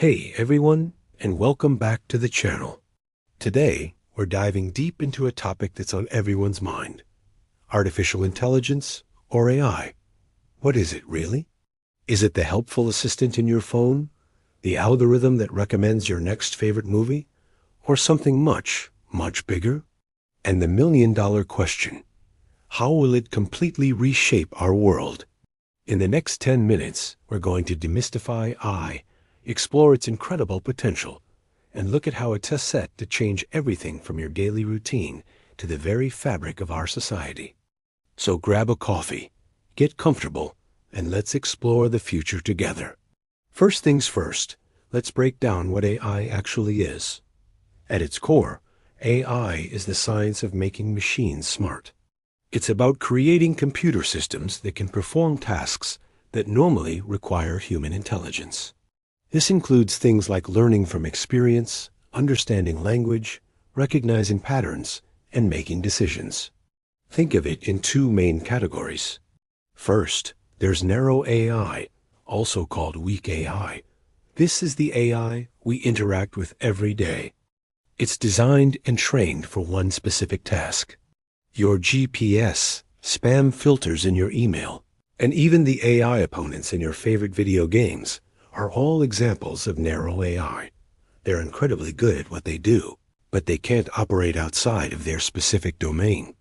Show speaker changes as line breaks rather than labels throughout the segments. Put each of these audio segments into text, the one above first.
Hey everyone, and welcome back to the channel. Today, we're diving deep into a topic that's on everyone's mind. Artificial intelligence, or AI. What is it really? Is it the helpful assistant in your phone? The algorithm that recommends your next favorite movie? Or something much, much bigger? And the million-dollar question: how will it completely reshape our world? In the next 10 minutes, we're going to demystify AI, explore its incredible potential, and look at how it's set to change everything from your daily routine to the very fabric of our society. So grab a coffee, get comfortable, and let's explore the future together. First things first, let's break down what AI actually is. At its core, AI is the science of making machines smart. It's about creating computer systems that can perform tasks that normally require human intelligence. This includes things like learning from experience, understanding language, recognizing patterns, and making decisions. Think of it in two main categories. First, there's narrow AI, also called weak AI. This is the AI we interact with every day. It's designed and trained for one specific task. Your GPS, spam filters in your email, and even the AI opponents in your favorite video games are all examples of narrow AI. They're incredibly good at what they do, but they can't operate outside of their specific domain.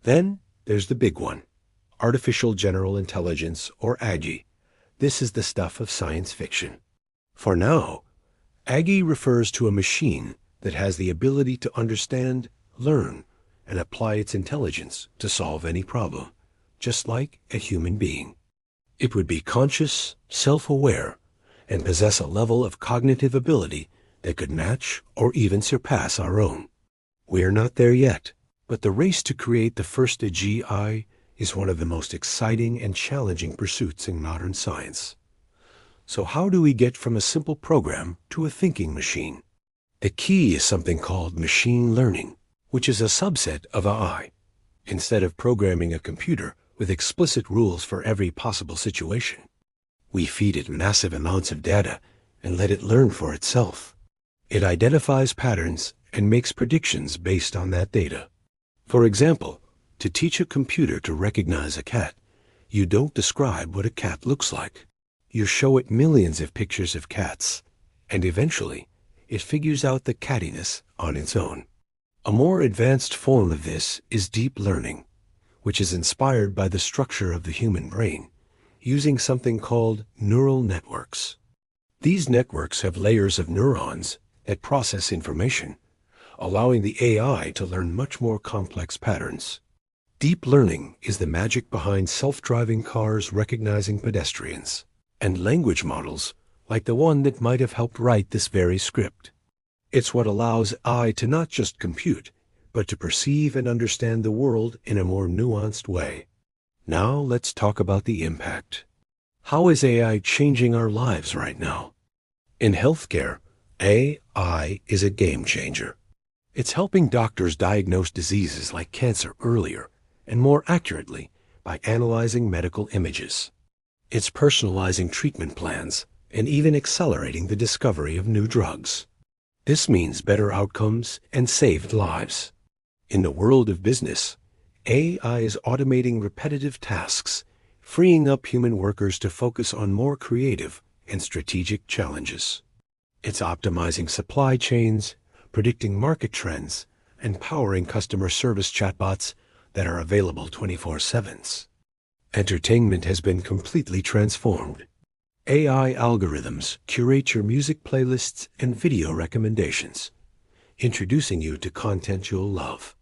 Then there's the big one, Artificial General Intelligence, or AGI. This is the stuff of science fiction. For now, AGI refers to a machine that has the ability to understand, learn, and apply its intelligence to solve any problem, just like a human being. It would be conscious, self-aware, and possess a level of cognitive ability that could match or even surpass our own. We're not there yet, but the race to create the first AGI is one of the most exciting and challenging pursuits in modern science. So how do we get from a simple program to a thinking machine? The key is something called machine learning, which is a subset of AI. Instead of programming a computer with explicit rules for every possible situation, we feed it massive amounts of data and let it learn for itself. It identifies patterns and makes predictions based on that data. For example, to teach a computer to recognize a cat, you don't describe what a cat looks like. You show it millions of pictures of cats, and eventually, it figures out the cattiness on its own. A more advanced form of this is deep learning, which is inspired by the structure of the human brain, using something called neural networks. These networks have layers of neurons that process information, allowing the AI to learn much more complex patterns. Deep learning is the magic behind self-driving cars recognizing pedestrians, and language models like the one that might have helped write this very script. It's what allows AI to not just compute, but to perceive and understand the world in a more nuanced way. Now let's talk about the impact. How is AI changing our lives right now? In healthcare, AI is a game changer. It's helping doctors diagnose diseases like cancer earlier and more accurately by analyzing medical images. It's personalizing treatment plans and even accelerating the discovery of new drugs. This means better outcomes and saved lives. In the world of business, AI is automating repetitive tasks, freeing up human workers to focus on more creative and strategic challenges. It's optimizing supply chains, predicting market trends, and powering customer service chatbots that are available 24/7. Entertainment has been completely transformed. AI algorithms curate your music playlists and video recommendations, introducing you to content you'll love.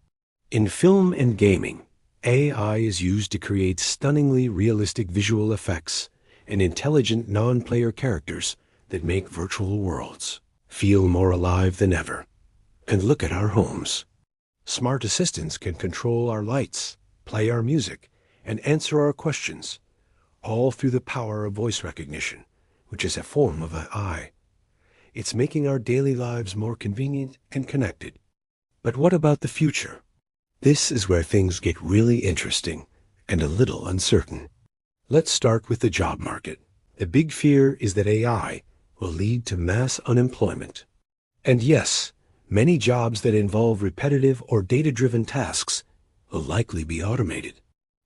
In film and gaming, AI is used to create stunningly realistic visual effects and intelligent non-player characters that make virtual worlds feel more alive than ever. And look at our homes. Smart assistants can control our lights, play our music, and answer our questions, all through the power of voice recognition, which is a form of AI. It's making our daily lives more convenient and connected. But what about the future? This is where things get really interesting and a little uncertain. Let's start with the job market. The big fear is that AI will lead to mass unemployment. And yes, many jobs that involve repetitive or data-driven tasks will likely be automated.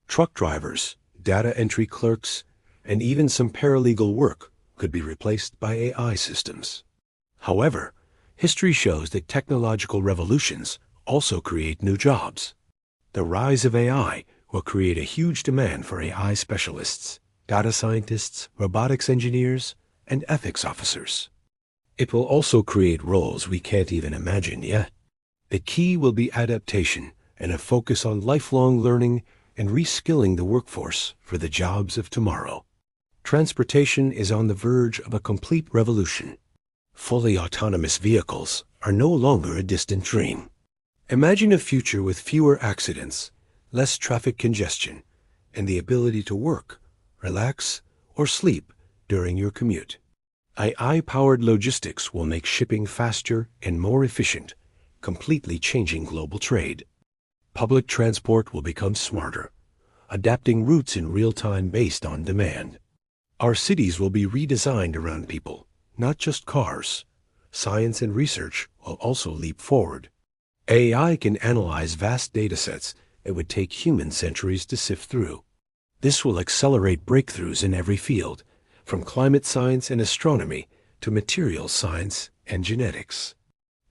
Truck drivers, data entry clerks, and even some paralegal work could be replaced by AI systems. However, history shows that technological revolutions also create new jobs. The rise of AI will create a huge demand for AI specialists, data scientists, robotics engineers, and ethics officers. It will also create roles we can't even imagine yet. The key will be adaptation and a focus on lifelong learning and reskilling the workforce for the jobs of tomorrow. Transportation is on the verge of a complete revolution. Fully autonomous vehicles are no longer a distant dream. Imagine a future with fewer accidents, less traffic congestion, and the ability to work, relax, or sleep during your commute. AI-powered logistics will make shipping faster and more efficient, completely changing global trade. Public transport will become smarter, adapting routes in real time based on demand. Our cities will be redesigned around people, not just cars. Science and research will also leap forward. AI can analyze vast datasets it would take human centuries to sift through. This will accelerate breakthroughs in every field, from climate science and astronomy to materials science and genetics.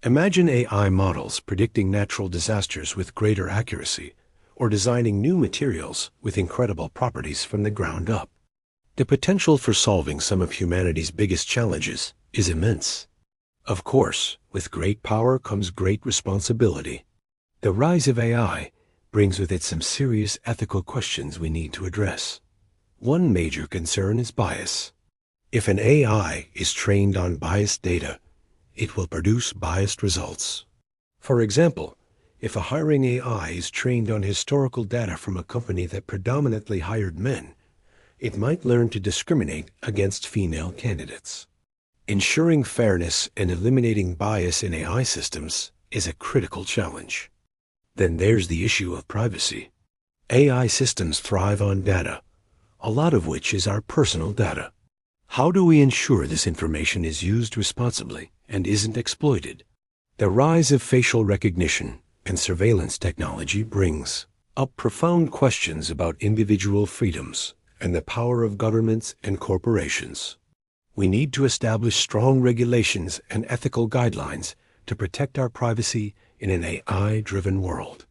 Imagine AI models predicting natural disasters with greater accuracy, or designing new materials with incredible properties from the ground up. The potential for solving some of humanity's biggest challenges is immense. Of course, with great power comes great responsibility. The rise of AI brings with it some serious ethical questions we need to address. One major concern is bias. If an AI is trained on biased data, it will produce biased results. For example, if a hiring AI is trained on historical data from a company that predominantly hired men, it might learn to discriminate against female candidates. Ensuring fairness and eliminating bias in AI systems is a critical challenge. Then there's the issue of privacy. AI systems thrive on data, a lot of which is our personal data. How do we ensure this information is used responsibly and isn't exploited? The rise of facial recognition and surveillance technology brings up profound questions about individual freedoms and the power of governments and corporations. We need to establish strong regulations and ethical guidelines to protect our privacy in an AI-driven world.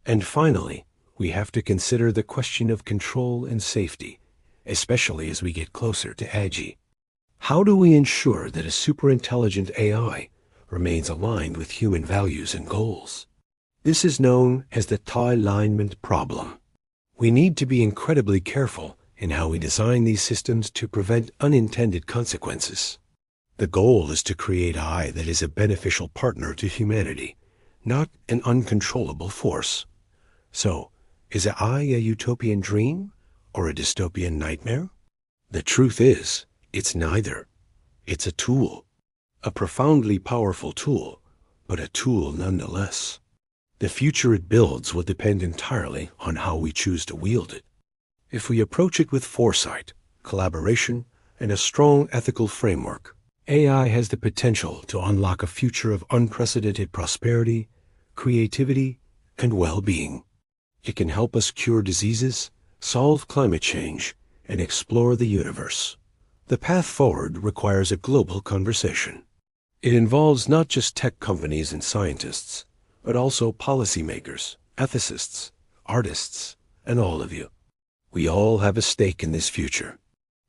And finally, we have to consider the question of control and safety, especially as we get closer to AGI. How do we ensure that a superintelligent AI remains aligned with human values and goals? This is known as the tie-alignment problem. We need to be incredibly careful in how we design these systems to prevent unintended consequences. The goal is to create AI that is a beneficial partner to humanity, not an uncontrollable force. So, is AI a utopian dream or a dystopian nightmare? The truth is, it's neither. It's a tool, a profoundly powerful tool, but a tool nonetheless. The future it builds will depend entirely on how we choose to wield it. If we approach it with foresight, collaboration, and a strong ethical framework, AI has the potential to unlock a future of unprecedented prosperity, creativity, and well-being. It can help us cure diseases, solve climate change, and explore the universe. The path forward requires a global conversation. It involves not just tech companies and scientists, but also policymakers, ethicists, artists, and all of you. We all have a stake in this future.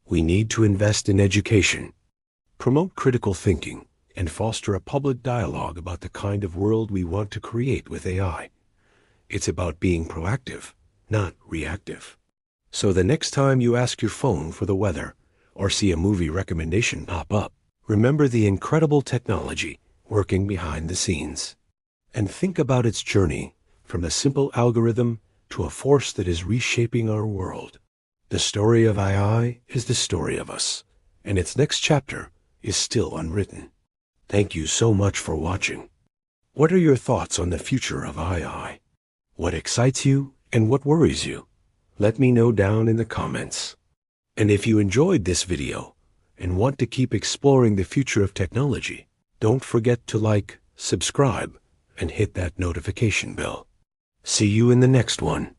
We need to invest in education, promote critical thinking, and foster a public dialogue about the kind of world we want to create with AI. It's about being proactive, not reactive. So the next time you ask your phone for the weather or see a movie recommendation pop up, remember the incredible technology working behind the scenes. And think about its journey from a simple algorithm to a force that is reshaping our world. The story of AI is the story of us, and its next chapter is still unwritten. Thank you so much for watching. What are your thoughts on the future of AI? What excites you and what worries you? Let me know down in the comments. And if you enjoyed this video and want to keep exploring the future of technology, don't forget to like, subscribe, and hit that notification bell. See you in the next one.